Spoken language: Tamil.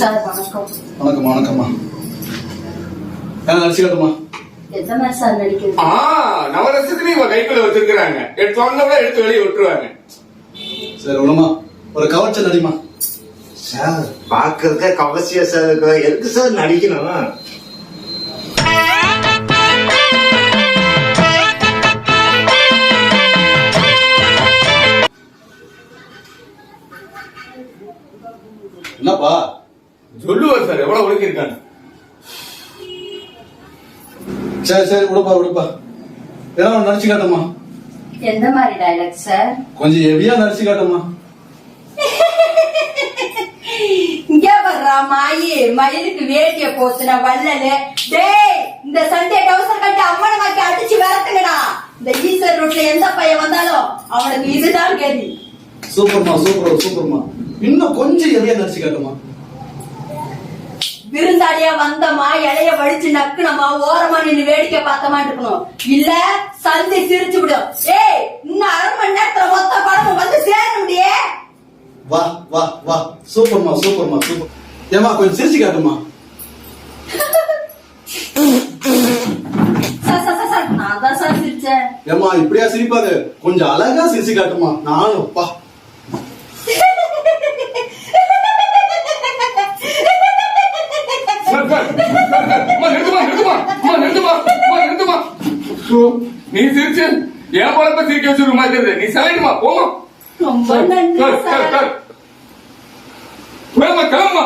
சார் வணக்கம். வணக்கம் வணக்கம்மா. நடிச்சுக்கட்டுமா? எந்த மாதிரி சார் நடிக்கிறது? நவரசத்துக்கு இவங்க கைக்குள்ள வச்சிருக்காங்க. எடுத்து வெளியே விட்டுருவாங்க. சரி விடுமா, ஒரு கவர்ச்சல் நடிமா. சார் பாக்குறதுக்கு கவர்ச்சியா சார் இருக்கு. எதுக்கு சார் நடிக்கணும்? என்னப்பா சொல்லுவார் சார் எவ்வளவு ஒழுக்கி இருக்காங்க. சரி சரி விடுப்பா விடுப்பா. ஏன்னா நடிச்சு காட்டுமா. எந்த மாதிரி டைலாக் சார்? கொஞ்சம் ஹெவியா நடிச்சு காட்டுமா. இங்க வர்றா மாயி, மயிலுக்கு வேட்டிய போத்துன வள்ளலு. டேய், இந்த சண்டே டவுசர் கட்டி அம்மனை மாக்கி அடிச்சு விரட்டுங்கடா. இந்த ஈஸ்வர் ரோட்ல எந்த பையன் வந்தாலும் அவனுக்கு இதுதான் கேள்வி. சூப்பர்மா சூப்பர் சூப்பர்மா. இன்னும் கொஞ்சம் ஹெவியா நடிச்சு காட்டுமா. விருந்தாளியா வந்தமா, இலைய வடிச்சு நக்குனமா, ஓரமா நின்னு வேடிக்கை பார்த்தமா இருக்கணும். இல்ல சந்தி சிரிச்சு விடும். ஏய், இன்னும் 1/2 மணி நேரத்துல மொத்த படமும் வந்து சேர முடியே. வா வா வா. சூப்பர்மா சூப்பர்மா சூப்பர். ஏமா கொஞ்சம் சிரிச்சு காட்டுமா. சார் நான் தான் சார் சிரிச்சேன். ஏமா இப்படியா சிரிப்பாரு, கொஞ்சம் அழகா சிரிச்சு காட்டுமா. நானும் பா. நீ சிரிச்சு என் பழப்ப சிரிக்க வச்சிருக்க மாதிரி. நீ செலக்டுமா போமா. ரொம்ப நன்றி சார். கிளம்புமா.